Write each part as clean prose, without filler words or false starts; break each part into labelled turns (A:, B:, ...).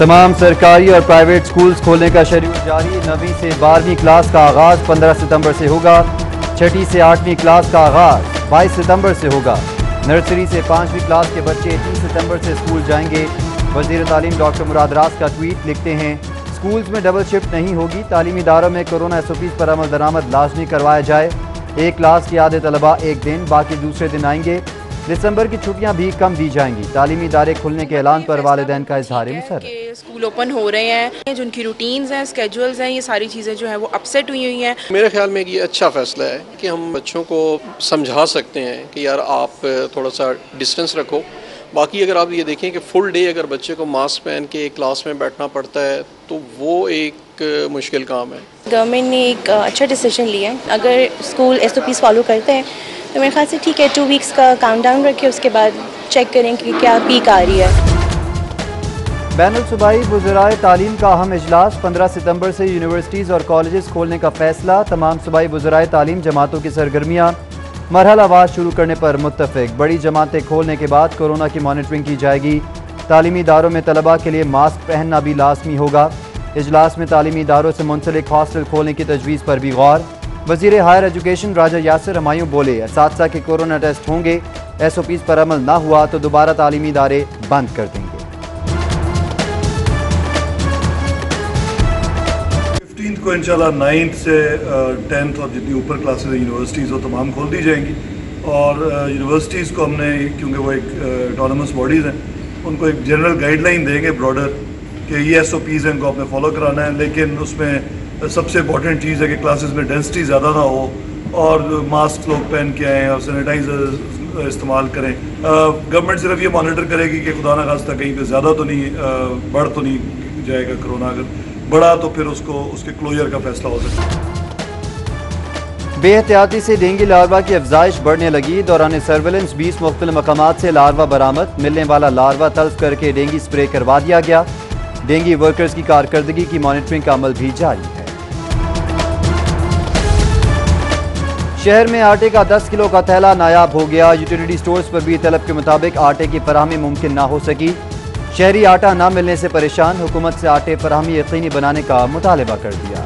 A: तमाम सरकारी और प्राइवेट स्कूल्स खोलने का शेड्यूल जारी। 9वीं से 12वीं क्लास का आगाज़ 15 सितंबर से होगा। 6ठी से 8वीं क्लास का आगाज़ 22 सितंबर से होगा। नर्सरी से 5वीं क्लास के बच्चे 30 सितंबर से स्कूल जाएंगे। वज़ीर तालीम डॉक्टर मुराद रास का ट्वीट लिखते हैं, स्कूल्स में डबल शिफ्ट नहीं होगी। तालीमी इदारों में कोरोना SOPs पर अमल दरामद लाजमी करवाया जाए। एक क्लास के आधे तलबा एक दिन, बाकी दूसरे दिन आएंगे। दिसंबर की छुट्टियां भी कम दी जाएंगी। तालीमी इदारे खुलने के ऐलान पर वालिदैन का इजहार मुसर्रत।
B: स्कूल ओपन हो रहे हैं, जो उनकी रूटीन्स हैं, स्केड्यूल्स हैं, ये सारी चीज़ें जो है वो अपसेट हुई हैं।
C: मेरे ख्याल में ये अच्छा फैसला है कि हम बच्चों को समझा सकते हैं कि यार आप थोड़ा सा डिस्टेंस रखो। बाकी अगर आप ये देखें कि फुल डे अगर बच्चे को मास्क पहन के क्लास में बैठना पड़ता है तो वो एक मुश्किल काम है।
D: गवर्नमेंट ने एक अच्छा डिसीजन लिया है। अगर स्कूल SOPs फॉलो करते हैं तो मेरे ख्याल से ठीक है। 2 वीक्स का काउंटडाउन रखें, उसके बाद चेक करें कि क्या पीक आ रही है।
A: बैनुल सूबाई वज़राए तालीम का अहम इजलास। 15 सितंबर से यूनिवर्सिटीज़ और कॉलेजेस खोलने का फैसला। तमाम सूबाई वज़राए तालीम जमातों की सरगर्मियाँ मरहलावार शुरू करने पर मुत्तफ़िक। बड़ी जमातें खोलने के बाद कोरोना की मॉनिटरिंग की जाएगी। तालीमी इदारों में तलबा के लिए मास्क पहनना भी लाजमी होगा। इजलास में तालीमी इदारों से मुंसलिक हॉस्टल खोलने की तजवीज़ पर भी गौर। वज़ीर हायर एजुकेशन राजा यासिर हमायूं बोले, असातिज़ा के कोरोना टेस्ट होंगे, SOPs पर अमल ना हुआ तो दोबारा तालीमी इदारे बंद कर देंगे।
E: 15 को इंशाल्लाह 9th से 10th और जितनी ऊपर क्लासेज यूनिवर्सिटीज़ वो तमाम खोल दी जाएंगी। और यूनिवर्सिटीज़ को हमने, क्योंकि वो एक ऑटोनमस बॉडीज़ हैं, उनको एक जनरल गाइडलाइन देंगे ब्रॉडर कि ये SOPs हैं, इनको आपने फॉलो कराना है। लेकिन उसमें सबसे इम्पॉर्टेंट चीज़ है कि क्लासेस में डेंसिटी ज़्यादा ना हो और मास्क लोग पहन के आएँ और सैनिटाइज़र इस्तेमाल करें। गवर्नमेंट सिर्फ ये मॉनिटर करेगी कि खुदा न खास्ता कहीं पे ज़्यादा तो नहीं बढ़ तो नहीं जाएगा कोरोना। अगर बढ़ा तो फिर उसके क्लोजर का फैसला हो सकता है।
A: बेहतियाती से डेंगू लार्वा की अफजाइश बढ़ने लगी। दौरान सर्वेलेंस 20 मुख्तलिफ मकामात से लार्वा बरामद। मिलने वाला लार्वा तल्फ करके डेंगू स्प्रे करवा दिया गया। डेंगू वर्कर्स की कारकर्दगी की मॉनिटरिंग का अमल भी जारी है। शहर में आटे का 10 किलो का थैला नायाब हो गया। यूटिलिटी स्टोर्स पर भी तलब के मुताबिक आटे की फराहमी मुमकिन ना हो सकी। शहरी आटा ना मिलने से परेशान। हुकूमत से आटे फराहमी यकीनी बनाने का मुतालबा कर दिया।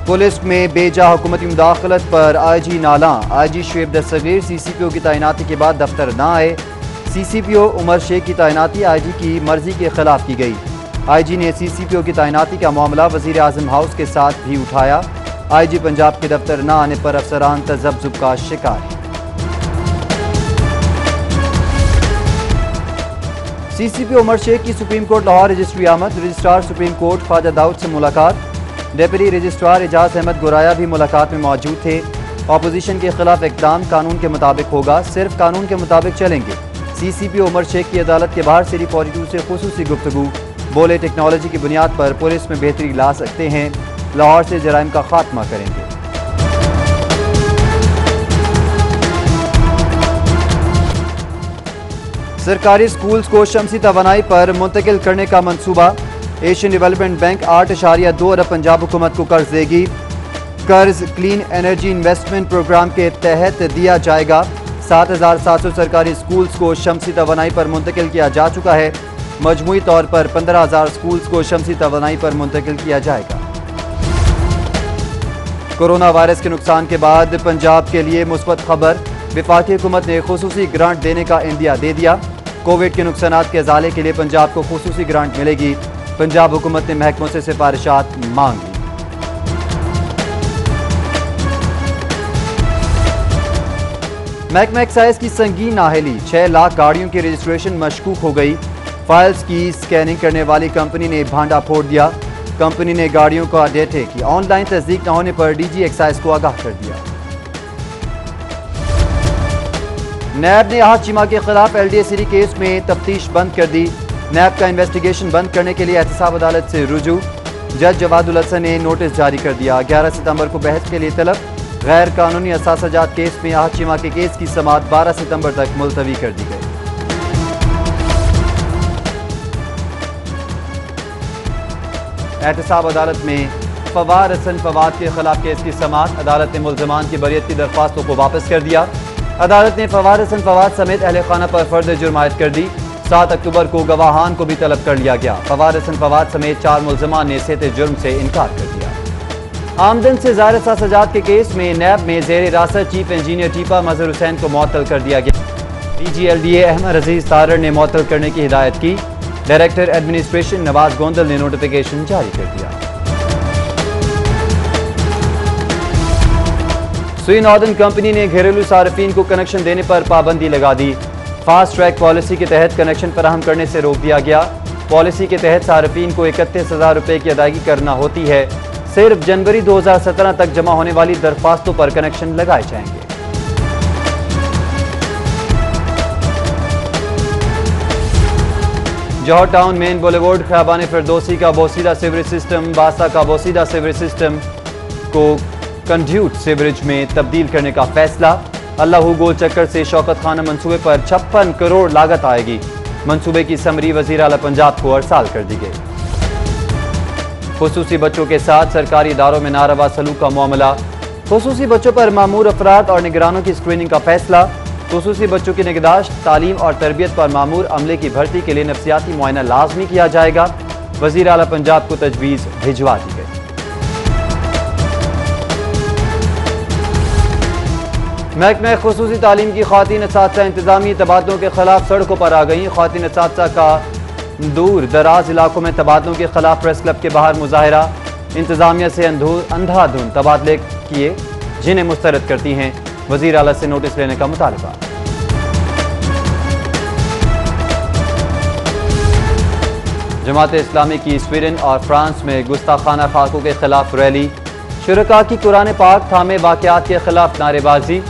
A: पुलिस में बेजा हुकूमती मुदाखलत पर IG नाला। IG शुएब दस्तगीर CCPO की तैनाती के बाद दफ्तर ना आए। CCPO उमर शेख की तैनाती IG की मर्जी के खिलाफ की गई। IG ने CCPO की तैनाती का मामला वज़ीर आज़म हाउस के साथ भी उठाया। IG पंजाब के दफ्तर न आने पर अफसरान तज़ब्ज़ुब का शिकार है। CCPO उमर शेख की सुप्रीम कोर्ट लाहौर रजिस्ट्री आमद। Registrar supreme court Khawaja Daud से मुलाकात। डेप्यूटी रजिस्ट्रार एजाज अहमद गोराया भी मुलाकात में मौजूद थे। अपोजिशन के खिलाफ इक़दाम कानून के मुताबिक होगा, सिर्फ कानून के मुताबिक चलेंगे। CCPO उमर शेख की अदालत के बाहर सीरी 42 से खुसूसी गुफ्तगू। बोले, टेक्नोलॉजी की बुनियाद पर पुलिस में बेहतरी ला सकते हैं। लाहौर से जराइम का खात्मा करेंगे। सरकारी स्कूल्स को शमसी तवानाई पर मुंतकिल करने का मंसूबा। एशियन डेवलपमेंट बैंक 8.2 अरब पंजाब हुकूमत को कर्ज देगी। कर्ज क्लीन एनर्जी इन्वेस्टमेंट प्रोग्राम के तहत दिया जाएगा। 7,700 सरकारी स्कूल्स को शमसी तवानाई पर मुंतकिल किया जा चुका है। मजमूई तौर पर 15,000 स्कूल्स को शमसी तवानाई पर मुंतकिल किया जाएगा। कोरोना वायरस के नुकसान के बाद पंजाब के लिए मुस्बत खबर। वफाकी हुकूमत ने खुसूसी ग्रांट देने का इंदिया दे दिया। कोविड के नुकसानात के अजाले के लिए पंजाब को खुसूसी ग्रांट मिलेगी। पंजाब हुकूमत ने महकमों से सिफारिशात मांग ली। महकमा एक्साइज की संगीन नाअहली। 6 लाख गाड़ियों की रजिस्ट्रेशन मशकूक हो गई। फाइल्स की स्कैनिंग करने वाली कंपनी ने भांडा फोड़ दिया। कंपनी ने गाड़ियों का डेटे की ऑनलाइन तस्दीक न होने पर DG एक्साइज को आगाह कर दिया। नैब ने आहत चीमा के खिलाफ LDA सीरी केस में तफ्तीश बंद कर दी। नैब का इन्वेस्टिगेशन बंद करने के लिए एहतसाब अदालत से रुजू। जज जवादुल हसन ने नोटिस जारी कर दिया। 11 सितंबर को बहस के लिए तलब। गैर कानूनी असासाजात केस में आहत चीमा के केस की समाअत 12 सितंबर तक मुलतवी कर दी गई। एहतसाब अदालत में फवाद हसन फवाद के खिलाफ केस की समाअत। अदालत ने मुल्ज़मान की बरियत की दरख्वास्तों को वापस कर दिया। अदालत ने फवाद हसन फवाद समेत अहले खाना पर फर्द जुर्म आयद कर दी। 7 अक्टूबर को गवाहान को भी तलब कर लिया गया। फवाद हसन फवाद समेत 4 मुल्ज़िमान ने सेते जुर्म से इनकार कर दिया। आमदन से ज़ाहिर सजाद के केस में नैब में ज़ेर हिरासत चीफ इंजीनियर टीपा मजहर हुसैन को मुअत्तल कर दिया गया। DGLDA अहमद अजीज तारड़ ने मुअत्तल करने की हिदायत की। डायरेक्टर एडमिनिस्ट्रेशन नवाज गोंदल ने नोटिफिकेशन जारी कर दिया। सुई नॉर्दर्न कंपनी ने घरेलू सार्फिन को कनेक्शन देने पर पाबंदी लगा दी। फास्ट ट्रैक पॉलिसी के तहत कनेक्शन फराहम करने से रोक दिया गया। पॉलिसी के तहत सार्फिन को 31,000 रुपये की अदायगी करना होती है। सिर्फ जनवरी 2017 तक जमा होने वाली दरख्वास्तों पर कनेक्शन लगाए जाएंगे। जौहर टाउन मेन बुलेवार्ड खयाबान फिरदौसी का बोसीदा सीवरेज सिस्टम बासा का बोसीदा सीवरेज सिस्टम को कंड्यूट सीवरेज में तब्दील करने का फैसला। अल्लाहू गोल चक्कर से शौकत खाना मंसूबे पर 56 करोड़ लागत आएगी। मंसूबे की समरी वजीर आला पंजाब को अरसाल कर दी गई। खुसूसी बच्चों के साथ सरकारी इदारों में नारवा सलूक का मामला। खुसूसी बच्चों पर मामूर अफराद और निगरानों की स्क्रीनिंग का फैसला। खुसूसी बच्चों की निगहदाश्त, तालीम और तरबियत पर मामूर अमले की भर्ती के लिए नफ्सियाती मुआयना लाजमी किया जाएगा। वजीर आला पंजाब को तजवीज़ भिजवा दी गई। महकमा खुसूसी तालीम की ख़वातीन असातिज़ा इंतजामी तबादलों के खिलाफ सड़कों पर आ गई। ख़वातीन असातिज़ा का दूर दराज इलाकों में तबादलों के खिलाफ प्रेस क्लब के बाहर मुजाहरा। इंतजामिया से अंधाधुंध तबादले किए जिन्हें मुस्तरद करती हैं। वजीर आला से नोटिस लेने का मुतालबा। जमात इस्लामी की स्वीडन और फ्रांस में गुस्ताखाना खाकों के खिलाफ रैली। शुरका की कुरान पाक थामे वाक़यात के खिलाफ नारेबाजी।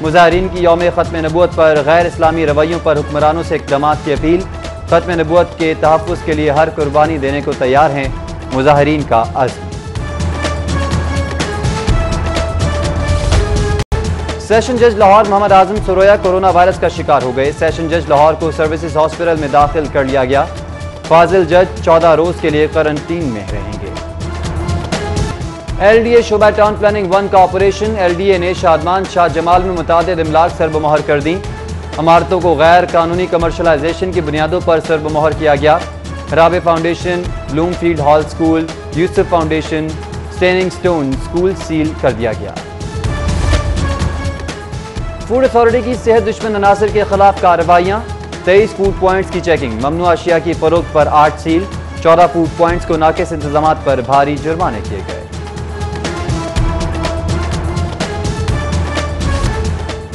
A: मुजाहिरीन की यौम ख़त्म नबूवत पर गैर इस्लामी रवैयों पर हुक्मरानों से इक़दामात की अपील। ख़त्म नबूवत के तहफ़्फ़ुज़ के लिए हर कुर्बानी देने को तैयार हैं मुजाहिरीन का अज़्म। सेशन जज लाहौर मोहम्मद आजम सुरोया कोरोना वायरस का शिकार हो गए। सेशन जज लाहौर को सर्विसेज हॉस्पिटल में दाखिल कर लिया गया। फाजिल जज 14 रोज के लिए क्वारंटीन में रहेंगे। LDA शोबा टाउन प्लानिंग 1 का ऑपरेशन। LDA ने शादमान शाह जमाल में मुतादिद इमलाक सरबमोहर कर दी। इमारतों को गैर कानूनी कमर्शलाइजेशन की बुनियादों पर सरबमोहर किया गया। Rabe foundation, Bloomfield hall school, Yusuf foundation, staining stone school seal कर दिया गया। फूड अथॉरिटी की सेहत दुश्मन अनासर के खिलाफ कार्रवाइयां। 23 फूड पॉइंट्स की चेकिंग। ममनू अशिया की फरोख्त पर 8 सील। 14 फूड पॉइंट्स को नाकिस इंतजामात पर भारी जुर्माने किए गए।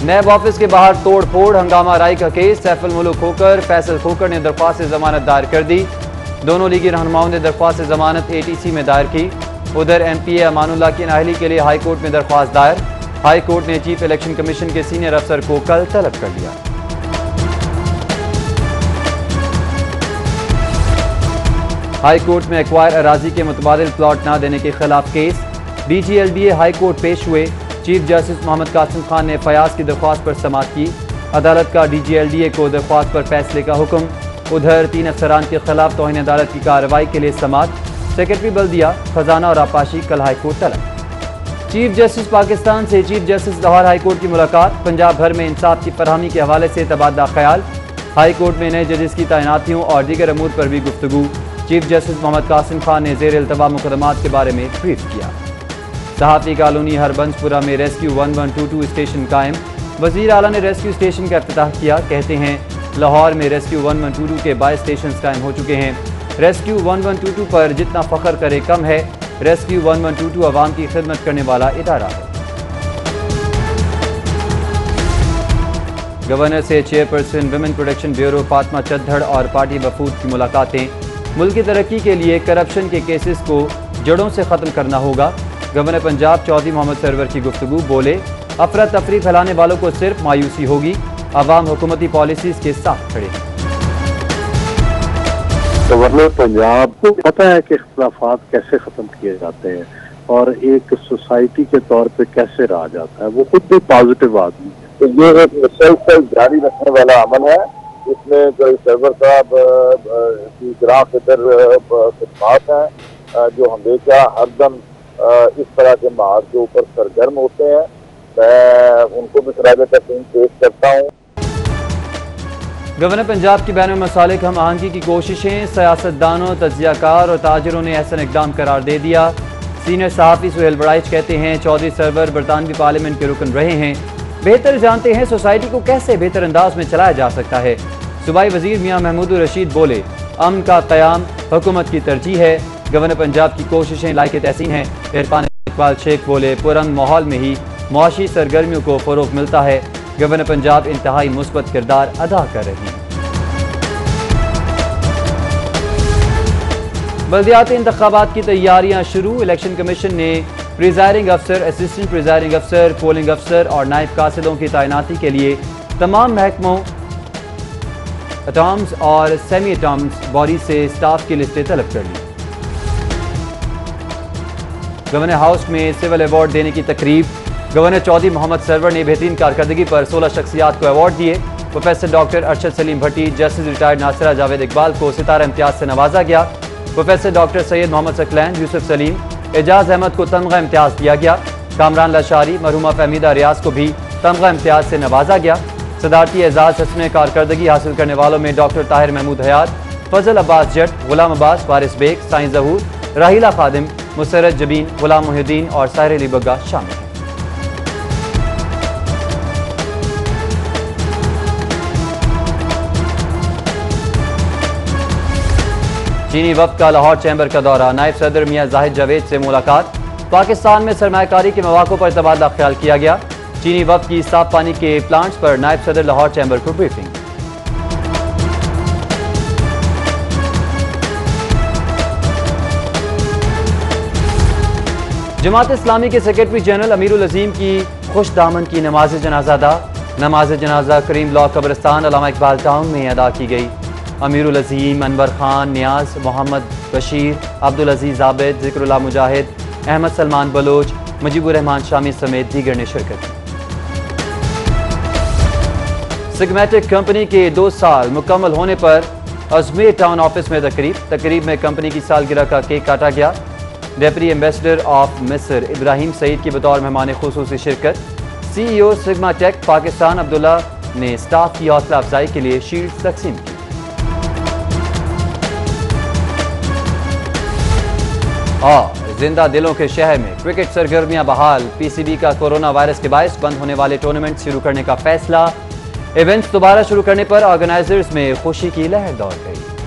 A: नैब ऑफिस के बाहर तोड़ फोड़, हंगामा राई का केस। सैफुल मुल्क खोकर, फैसल खोकर ने दरख्वास्त जमानत दायर कर दी। दोनों लीगी रहनुमाओं ने दरख्वास्त जमानत ATC में दायर की। उधर MPA अमानुल्लाह की नाअहली के लिए हाई कोर्ट में दरख्वास्त दायर। हाई कोर्ट ने चीफ इलेक्शन कमीशन के सीनियर अफसर को कल तलब कर लिया। हाई कोर्ट में एक्वायर अराजी के मुतबादिल प्लॉट न देने के खिलाफ केस। DGLDA हाई कोर्ट पेश हुए। चीफ जस्टिस मोहम्मद कासिम खान ने फयाज की दरख्वास्त पर समाअत की। अदालत का DGLDA को दरख्वास्त पर फैसले का हुक्म। उधर 3 अफसरान के खिलाफ तौहीन अदालत की कार्रवाई के लिए समाअत। सेक्रेटरी बल्दिया, खजाना और आपाशी कल हाई कोर्ट तलब। चीफ जस्टिस पाकिस्तान से chief justice Lahore high court की मुलाकात। पंजाब भर में इंसाफ की फरहमी के हवाले से तबादला ख्याल। हाई कोर्ट में नए जजेस की तैनातियों और दीगर अमूर पर भी गुफ्तगू। चीफ जस्टिस मोहम्मद कासिम खान ने ज़ेर इल्तवा मुकदमात के बारे में ब्रीफ किया। सहाफ़ी कॉलोनी हरबंसपुरा में रेस्क्यू 1122 स्टेशन कायम। वज़ीर आला ने रेस्क्यू स्टेशन का इफ्तिताह किया। कहते हैं लाहौर में रेस्क्यू 1122 के 22 स्टेशन कायम हो चुके हैं। रेस्क्यू 1122 पर जितना फ़ख्र करे कम है। रेस्क्यू 1122 अवाम की खिदमत करने वाला इदारा है। गवर्नर से chairperson women protection bureau Fatima Chadhar और पार्टी वफूद की मुलाकातें। मुल्क की तरक्की के लिए करप्शन के केसेस को जड़ों से ख़त्म करना होगा। गवर्नर पंजाब चौधरी मोहम्मद सरवर की गुफ्तगू। बोले अफरा तफरी फैलाने वालों को सिर्फ मायूसी होगी। अवाम हुकूमती पॉलिसीज़ के साथ खड़े हैं।
F: गवर्नर पंजाब को पता है कि इख्तिलाफात कैसे ख़त्म किए जाते हैं और एक सोसाइटी के तौर पे कैसे रहा जाता है। वो खुद भी पॉजिटिव आदमी है। तो ये एक मुसलसल जारी रखने वाला अमल है। इसमें जो सरवर साहब की ग्राफ इधर खिदमात हैं जो हमेशा हरदम इस तरह के माहौल के ऊपर सरगर्म होते हैं। मैं उनको भी खराज तहसीन पेश करता हूँ।
A: गवर्नर पंजाब की बैन मसालिक हम आहंगी की कोशिशें सियासतदानों, तजियाकार और ताजरों ने एहसन इकदाम करार दे दिया। सीनियर सहाफ़ी सुहेल बड़ाइच कहते हैं चौधरी सरवर बरतानवी पार्लियामेंट के रुकन रहे हैं, बेहतर जानते हैं सोसाइटी को कैसे बेहतर अंदाज में चलाया जा सकता है। सूबाई वजीर मियाँ महमूद रशीद बोले अमन का क़याम हुकूमत की तरजीह है, गवर्नर पंजाब की कोशिशें लायक तहसीन हैं। इरफान इकबाल शेख बोले पुरअमन माहौल में ही मुआशी सरगर्मियों को फ़रोग़ मिलता है, गवर्नर पंजाब इंतहाई मुस्बत किरदार अदा कर रही हैं। बल्दियाती इंतखाबात की तैयारियां शुरू। इलेक्शन कमीशन ने प्रिजाइडिंग अफसर, असिस्टेंट प्रिजाइडिंग अफसर, पोलिंग अफसर और नायब कासिदों की तैनाती के लिए तमाम महकमों, एटॉम्स और सेमी एटॉम्स बॉडी से स्टाफ की लिस्टें तलब कर ली। गवर्नर हाउस में सिविल अवार्ड देने की तकरीब। गवर्नर चौधरी मोहम्मद सरवर ने बेहतरीन कारकर्दगी पर 16 शख्सियात को अवार्ड दिए। प्रोफेसर डॉक्टर अरशद सलीम भट्टी, जस्टिस रिटायर्ड नासिरा जावेद इकबाल को सितारा इम्तियाज से नवाजा गया। प्रोफेसर डॉक्टर सैयद मोहम्मद सकलैन, यूसुफ सलीम, एजाज अहमद को तमगा इम्तियाज दिया गया। कामरान लाशारी, मरहुमा फहमीदा रियाज को भी तमगा इम्तियाज से नवाजा गया। सदारती एजाज हस्न कारकर्दगी हासिल करने वालों में डॉक्टर ताहिर महमूद हयात, फजल अब्बास जट, गुलाम अब्बास, वारिस बेग, साईं जहूर, राहिला खादिम, मुसरत जबीन, गुलाम मुहिद्दीन और साहिर अली बग्गा शामिल हैं। चीनी वफ्द का लाहौर चैम्बर का दौरा। नायब सदर मियां जाहिद जावेद से मुलाकात। पाकिस्तान में सरमायाकारी के मौक़ों पर तबादला ख्याल किया गया। चीनी वफ्द की साफ पानी के प्लांट्स पर नायब सदर लाहौर चैम्बर को ब्रीफिंग। जमात इस्लामी के सेक्रेटरी जनरल अमीरुल अजीम की खुश दामन की नमाज जनाजा अदा। नमाज जनाजा करीम लॉ कब्रिस्तान अल्लामा इकबाल टाउन में अदा की गई। अमीरुल अजीम, अनवर खान, नियाज, मोहम्मद बशीर, अब्दुल अजीज आबिद, जिक्रुल्लाह मुजाहिद, अहमद सलमान बलोच, मुजीबुर रहमान शामी समेत दीगर ने शिरकत की। सिग्मेटिक कंपनी के 2 साल मुकम्मल होने पर अजमेर टाउन ऑफिस में तकरीब में कंपनी की सालगिरह का केक काटा गया। डेप्यूटी एम्बेसडर ऑफ मिस्र इब्राहिम सईद की बतौर मेहमान खुसूसी शिरकत। CEO sigma tech Pakistan Abdullah ने स्टाफ की हौसला अफजाई के लिए शील्ड तकसीम की। और जिंदा दिलों के शहर में क्रिकेट सरगर्मियां बहाल। PCB का कोरोना वायरस के बायस बंद होने वाले टूर्नामेंट शुरू करने का फैसला। इवेंट्स दोबारा शुरू करने पर ऑर्गेनाइजर्स में खुशी की लहर दौड़ गई।